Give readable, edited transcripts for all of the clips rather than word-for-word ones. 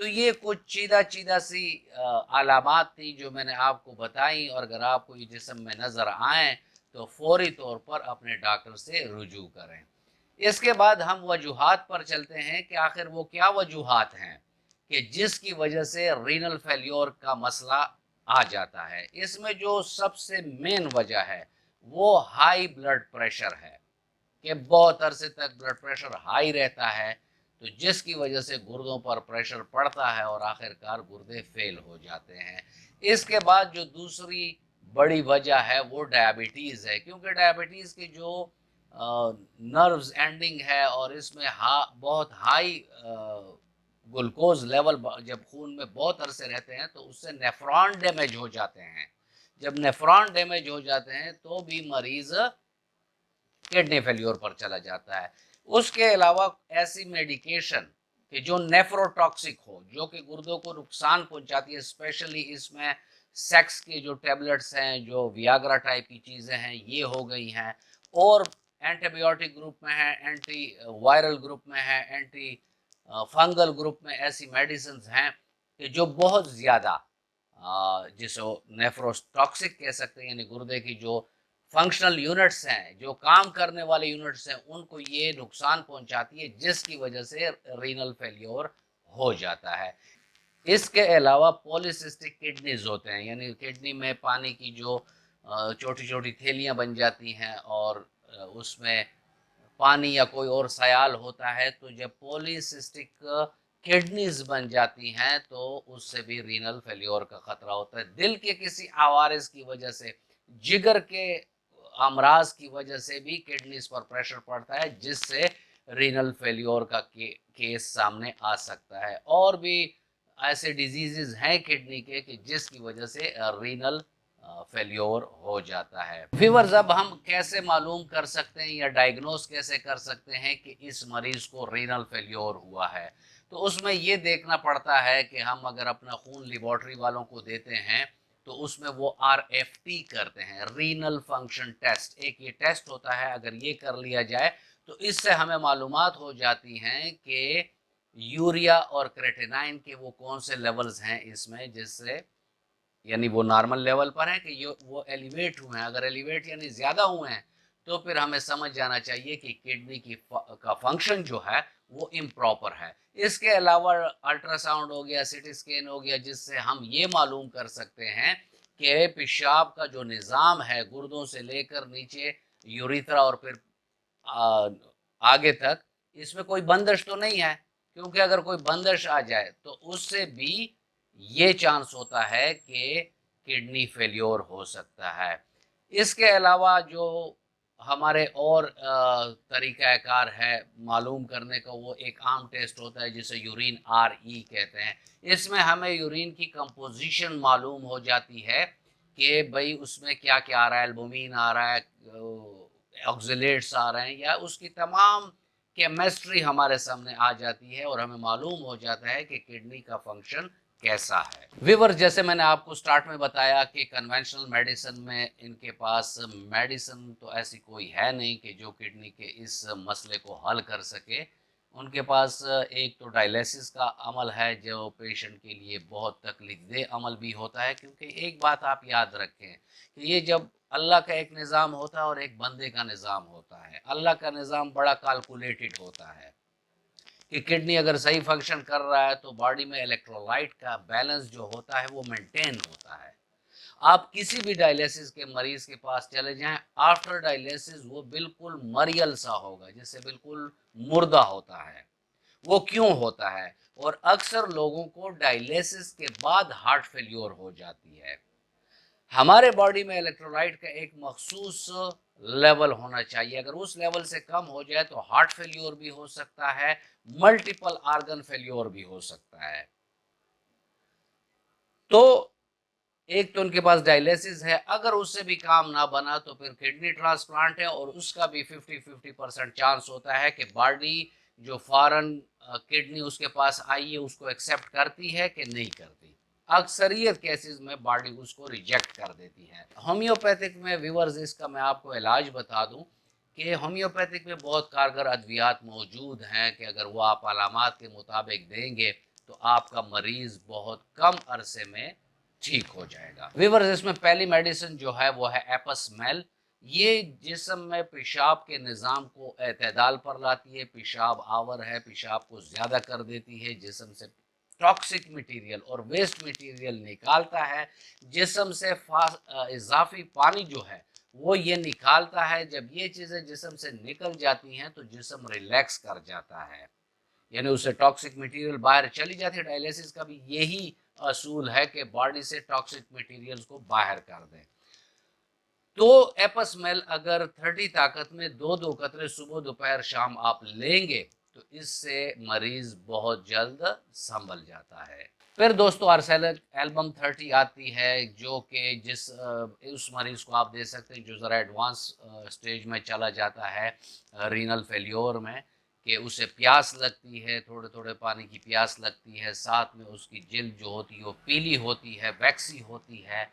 تو یہ کچھ چیدہ چیدہ سی علامات تھی جو میں نے آپ کو بتائیں، اور اگر آپ کو یہ جسم میں نظر آئیں تو فوری طور پر اپنے ڈاکٹر سے رجوع کریں۔ اس کے بعد ہم وجوہات پر چلتے ہیں کہ آخر وہ کیا وجوہات ہیں کہ جس کی وجہ سے رینل فیلیور کا مسئلہ آ جاتا ہے۔ اس میں جو سب سے مین وجہ ہے وہ ہائی بلڈ پریشر ہے، کہ بہت عرصے تک بلڈ پریشر ہائی رہتا ہے، تو جس کی وجہ سے گردوں پر پریشر پڑتا ہے اور آخر کار گردے فیل ہو جاتے ہیں۔ اس کے بعد جو دوسری بڑی وجہ ہے وہ ڈائبٹیز ہے، کیونکہ ڈائبٹیز کی جو نروز اینڈنگ ہے اور اس میں بہت ہائی گلوکوز لیول جب خون میں بہت عرصے رہتے ہیں تو اس سے نیفران ڈیمیج ہو جاتے ہیں۔ جب نیفران ڈیمیج ہو جاتے ہیں تو بھی مریض کڈنی فیلیور پر چلا جاتا ہے۔ اس کے علاوہ ایسی میڈیکیشن کہ جو نیفروٹاکسک ہو، جو کہ گردوں کو نقصان پہنچاتی ہے، اسپیشلی اس میں سیکس کے جو ٹیبلٹس ہیں، جو ویاگرا ٹائپ کی چیزیں ہیں، یہ ہو گئی ہیں، اور اینٹی بایوٹک گروپ میں ہے، اینٹی وائرل گروپ میں ہے، اینٹی فنگل گروپ میں ایسی میڈیسنز ہیں کہ جو بہت زیادہ جسے نیفروٹاکسک کہہ سکتے ہیں، یعنی گردے کی جو فنکشنل یونٹس ہیں، جو کام کرنے والے یونٹس ہیں، ان کو یہ نقصان پہنچاتی ہے، جس کی وجہ سے رینل فیلیور ہو جاتا ہے۔ اس کے علاوہ پولیسسٹک کڈنیز ہوتے ہیں، یعنی کڈنی میں پانی کی جو چھوٹی چھوٹی تھیلیاں بن جاتی ہیں اور اس میں پانی یا کوئی اور سیال ہوتا ہے، تو جب پولیسسٹک کڈنیز بن جاتی ہیں تو اس سے بھی رینل فیلیور کا خطرہ ہوتا ہے۔ دل کے کسی عوارض کی وجہ سے، جگر کے امراض کی وجہ سے بھی کڈنیز پر پریشر پڑتا ہے، جس سے رینل فیلیور کا کیس سامنے آ سکتا ہے۔ اور بھی ایسے ڈیزیزز ہیں کڈنی کے کہ جس کی وجہ سے رینل فیلیور ہو جاتا ہے۔ ویورز، اب ہم کیسے معلوم کر سکتے ہیں یا ڈائگنوز کیسے کر سکتے ہیں کہ اس مریض کو رینل فیلیور ہوا ہے؟ تو اس میں یہ دیکھنا پڑتا ہے کہ ہم اگر اپنا خون لیبارٹری والوں کو دیتے ہیں تو اس میں وہ RFT کرتے ہیں، رینل فنکشن ٹیسٹ، ایک یہ ٹیسٹ ہوتا ہے، اگر یہ کر لیا جائے تو اس سے ہمیں معلومات ہو جاتی ہیں کہ یوریا اور کریٹینائن کے وہ کون سے لیولز ہیں اس میں، جس سے یعنی وہ نارمل لیول پر ہیں کہ وہ ایلیویٹ ہوئے ہیں۔ اگر ایلیویٹ یعنی زیادہ ہوئے ہیں تو پھر ہمیں سمجھ جانا چاہیے کہ کڈنی کا فنکشن جو ہے وہ امپراپر ہے۔ اس کے علاوہ الٹرا ساؤنڈ ہو گیا، سی ٹی اسکین ہو گیا، جس سے ہم یہ معلوم کر سکتے ہیں کہ پیشاب کا جو نظام ہے گردوں سے لے کر نیچے یوریتھرا اور پھر آگے تک، اس میں کوئی بندش تو نہیں ہے، کیونکہ اگر کوئی بندش آ جائے تو اس سے بھی یہ چانس ہوتا ہے کہ کڈنی فیلیور ہو سکتا ہے۔ اس کے علاوہ جو ہمارے اور طریقہ کار ہے معلوم کرنے کا، وہ ایک عام ٹیسٹ ہوتا ہے جسے یورین RE کہتے ہیں۔ اس میں ہمیں یورین کی کمپوزیشن معلوم ہو جاتی ہے کہ بھئی اس میں کیا کیا آ رہا ہے، البومین آ رہا ہے، آکزیلیٹس آ رہے ہیں، یا اس کی تمام کیمسٹری ہمارے سامنے آ جاتی ہے اور ہمیں معلوم ہو جاتا ہے کہ کڈنی کا فنکشن کیسا ہے۔ ویور، جیسے میں نے آپ کو سٹارٹ میں بتایا کہ کنونشنل میڈیسن میں ان کے پاس میڈیسن تو ایسی کوئی ہے نہیں کہ جو کڈنی کے اس مسئلے کو حل کر سکے۔ ان کے پاس ایک تو ڈائلیسس کا عمل ہے جو پیشنٹ کے لیے بہت تکلیف دہ عمل بھی ہوتا ہے، کیونکہ ایک بات آپ یاد رکھیں کہ یہ جب اللہ کا ایک نظام ہوتا ہے اور ایک بندے کا نظام ہوتا ہے۔ اللہ کا نظام بڑا کیلکولیٹڈ ہوتا ہے کہ کڈنی اگر صحیح فنکشن کر رہا ہے تو باڈی میں الیکٹرولائٹ کا بیلنس جو ہوتا ہے وہ مینٹین ہوتا ہے۔ آپ کسی بھی ڈائلیسس کے مریض کے پاس چلے جائیں، آفٹر ڈائلیسس وہ بالکل مریل سا ہوگا، جس سے بالکل مردہ ہوتا ہے۔ وہ کیوں ہوتا ہے؟ اور اکثر لوگوں کو ڈائلیسس کے بعد ہارٹ فیلیور ہو جاتی ہے۔ ہمارے باڈی میں الیکٹرولائٹ کا ایک مخصوص لیول ہونا چاہیے، اگر اس لیول سے کم ہو جائے تو ہارٹ فیلیور بھی ہو سکتا ہے، ملٹیپل آرگن فیلیور بھی ہو سکتا ہے۔ تو ایک تو ان کے پاس ڈائلیسس ہے، اگر اس سے بھی کام نہ بنا تو پھر کڈنی ٹرانسپلانٹ ہے، اور اس کا بھی 50% چانس ہوتا ہے کہ باڈی جو فارن کڈنی اس کے پاس آئی ہے اس کو ایکسیپٹ کرتی ہے کہ نہیں کرتی۔ اکثریت کیسز میں باڈی اس کو ریجیکٹ کر دیتی ہے۔ ہومیوپیتھک میں ویورز، اس کا میں آپ کو علاج بتا دوں کہ ہومیوپیتھک میں بہت کارگر ادویات موجود ہیں کہ اگر وہ آپ علامات کے مطابق دیں گے تو آپ کا مریض بہت کم عرصے میں ٹھیک ہو جائے گا۔ ویورز اس میں پہلی میڈیسن جو ہے وہ ہے ایپسمیل۔ یہ جسم میں پیشاب کے نظام کو اعتدال پر لاتی ہے، پیشاب آور ہے، پیشاب کو زیادہ کر دیتی ہے، جسم سے ٹاکسک مٹیریل اور ویسٹ مٹیریل نکالتا ہے، جسم سے اضافی پانی جو ہے وہ یہ نکالتا ہے۔ جب یہ چیزیں جسم سے نکل جاتی ہیں تو جسم ریلیکس کر جاتا ہے، یعنی اس سے ٹاکسک مٹیریل باہر چلی جاتی ہے۔ ڈائلیسس کا بھی یہی اصول ہے کہ باڈی سے ٹاکسک مٹیریلز کو باہر کر دیں۔ تو ایپسمیل اگر 30 طاقت میں 2 قطرے صبح دوپہر شام آپ لیں گے تو اس سے مریض بہت جلد سنبھل جاتا ہے۔ پھر دوستو ارسیلک ایلبم 30 آتی ہے، جو کہ اس مریض کو آپ دے سکتے ہیں جو ذرا ایڈوانس سٹیج میں چلا جاتا ہے رینل فیلیور میں، کہ اسے پیاس لگتی ہے، تھوڑے تھوڑے پانی کی پیاس لگتی ہے، ساتھ میں اس کی جلد جو ہوتی ہے وہ پیلی ہوتی ہے، ویکسی ہوتی ہے،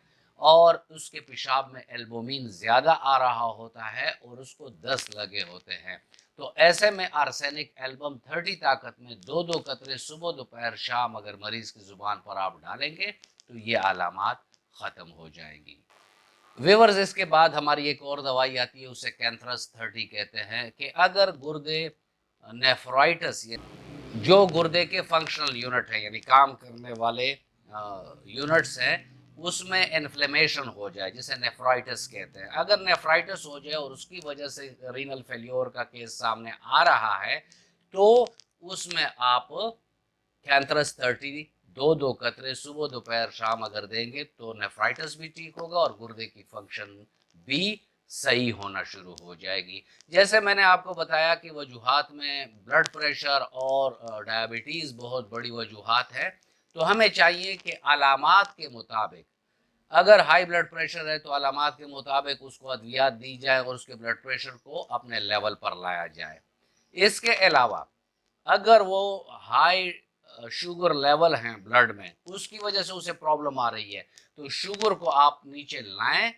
اور اس کے پیشاب میں البومین زیادہ آ رہا ہوتا ہے اور اس کو دست لگے ہوتے ہیں۔ تو ایسے میں آرسینک ایلبم 30 طاقت میں 2 قطرے صبح دوپہر شام اگر مریض کی زبان پر آپ ڈالیں گے تو یہ علامات ختم ہو جائیں گی۔ ویورز اس کے بعد ہماری ایک اور دوائی آتی ہے، اسے کینتھرس 30 کہتے ہیں، کہ اگر گردے نیفرائٹس جو گردے کے فنکشنل یونٹ ہیں یعنی کام کرنے والے یونٹس ہیں، اس میں انفلیمیشن ہو جائے جسے نیفرائٹس کہتے ہیں، اگر نیفرائٹس ہو جائے اور اس کی وجہ سے رینل فیلیور کا کیس سامنے آ رہا ہے تو اس میں آپ کینتھرس 30 2 قطرے صبح دوپہر شام اگر دیں گے تو نیفرائٹس بھی ٹھیک ہوگا اور گردے کی فنکشن بھی صحیح ہونا شروع ہو جائے گی۔ جیسے میں نے آپ کو بتایا کہ وجوہات میں بلڈ پریشر اور ڈائبٹیز بہت بڑی وجوہات ہے، تو ہمیں چاہیے کہ علامات کے مطابق، اگر ہائی بلڈ پریشر ہے تو علامات کے مطابق اس کو ادویات دی جائے اور اس کے بلڈ پریشر کو اپنے لیول پر لایا جائے۔ اس کے علاوہ اگر وہ ہائی شوگر لیول ہیں بلڈ میں، اس کی وجہ سے اسے پرابلم آ رہی ہے، تو شوگر کو آپ نیچے لائیں،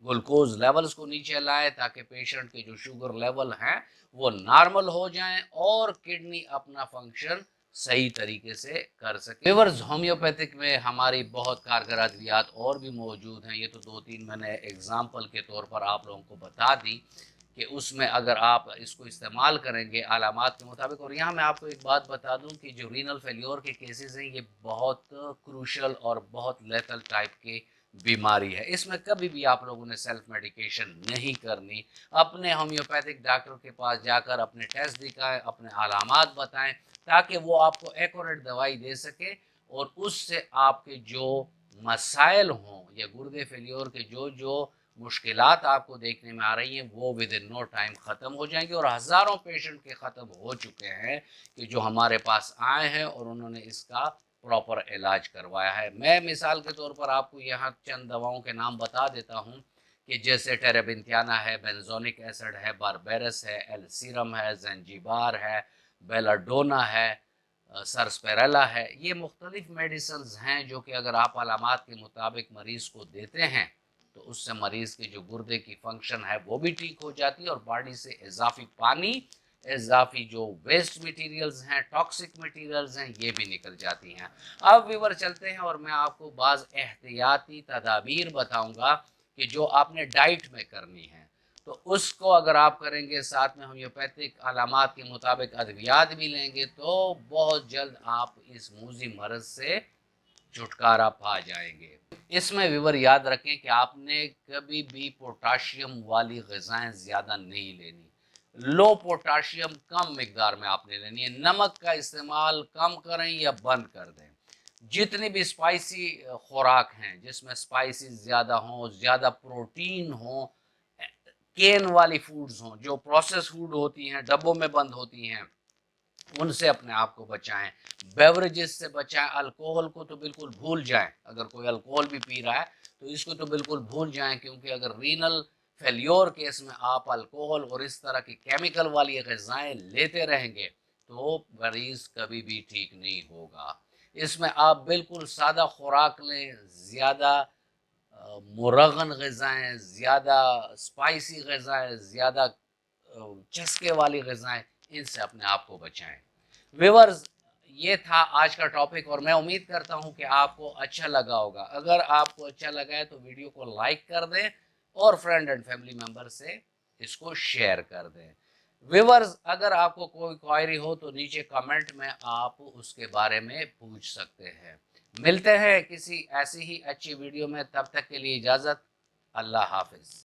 گلوکوز لیولز کو نیچے لائیں تاکہ پیشنٹ کے جو شوگر لیول ہیں وہ نارمل ہو جائیں اور کڈنی اپنا فنکشن صحیح طریقے سے کر سکے۔ ویورز ہومیوپیتھک میں ہماری بہت کارگر ادویات اور بھی موجود ہیں، یہ تو 2-3 میں نے ایگزامپل کے طور پر آپ لوگوں کو بتا دی کہ اس میں اگر آپ اس کو استعمال کریں گے علامات کے مطابق۔ اور یہاں میں آپ کو ایک بات بتا دوں کہ جو رینل فیلیور کے کیسز ہیں یہ بہت کروشل اور بہت لیتل ٹائپ کے بیماری ہے، اس میں کبھی بھی آپ لوگوں نے سیلف میڈیکیشن نہیں کرنی، اپنے ہومیوپیتھک ڈاکٹر کے پاس جا کر اپنے ٹیسٹ دکھائیں، اپنے علامات بتائیں تاکہ وہ آپ کو ایکوریٹ دوائی دے سکے اور اس سے آپ کے جو مسائل ہوں یا گردے فیلیور کے جو مشکلات آپ کو دیکھنے میں آ رہی ہیں وہ ود ان نو ٹائم ختم ہو جائیں گے، اور ہزاروں پیشنٹ کے ختم ہو چکے ہیں کہ جو ہمارے پاس آئے ہیں اور انہوں نے اس کا پراپر علاج کروایا ہے۔ میں مثال کے طور پر آپ کو یہاں چند دواؤں کے نام بتا دیتا ہوں کہ جیسے ٹیرابنتھیانا ہے، بینزونک ایسڈ ہے، باربیرس ہے، ایل سیرم ہے، زنجیبار ہے، بیلاڈونا ہے، سرسپیریلا ہے، یہ مختلف میڈیسنز ہیں جو کہ اگر آپ علامات کے مطابق مریض کو دیتے ہیں تو اس سے مریض کے جو گردے کی فنکشن ہے وہ بھی ٹھیک ہو جاتی ہے اور باڈی سے اضافی پانی، اضافی جو ویسٹ مٹیریلز ہیں، ٹاکسک مٹیریلز ہیں، یہ بھی نکل جاتی ہیں۔ اب ویور چلتے ہیں اور میں آپ کو بعض احتیاطی تدابیر بتاؤں گا کہ جو آپ نے ڈائٹ میں کرنی ہے، تو اس کو اگر آپ کریں گے ساتھ میں ہومیوپیتھک علامات کے مطابق ادویات بھی لیں گے تو بہت جلد آپ اس موذی مرض سے چھٹکارا پا جائیں گے۔ اس میں ویور یاد رکھیں کہ آپ نے کبھی بھی پوٹاشیم والی غذائیں زیادہ نہیں لینی، لو پوٹاشیم کم مقدار میں آپ نے لینی ہے، نمک کا استعمال کم کریں یا بند کر دیں، جتنی بھی اسپائسی خوراک ہیں جس میں اسپائسیز زیادہ ہوں، زیادہ پروٹین ہوں، کین والی فوڈز ہوں، جو پروسیس فوڈ ہوتی ہیں ڈبوں میں بند ہوتی ہیں، ان سے اپنے آپ کو بچائیں، بیوریجز سے بچائیں، الکوہل کو تو بالکل بھول جائیں، اگر کوئی الکوہل بھی پی رہا ہے تو اس کو تو بالکل بھول جائیں، کیونکہ اگر رینل فیلیور کیس میں آپ الکوہل اور اس طرح کی کیمیکل والی غذائیں لیتے رہیں گے تو مریض کبھی بھی ٹھیک نہیں ہوگا۔ اس میں آپ بالکل سادہ خوراک لیں، زیادہ مرغن غذائیں، زیادہ اسپائسی غذائیں، زیادہ چسکے والی غذائیں، ان سے اپنے آپ کو بچائیں۔ ویورز یہ تھا آج کا ٹاپک، اور میں امید کرتا ہوں کہ آپ کو اچھا لگا ہوگا۔ اگر آپ کو اچھا لگا ہے تو ویڈیو کو لائک کر دیں اور فرینڈ اینڈ فیملی ممبر سے اس کو شیئر کر دیں۔ ویورز، اگر آپ کو کوئی کوائری ہو تو نیچے کمنٹ میں آپ اس کے بارے میں پوچھ سکتے ہیں۔ ملتے ہیں کسی ایسی ہی اچھی ویڈیو میں، تب تک کے لیے اجازت، اللہ حافظ۔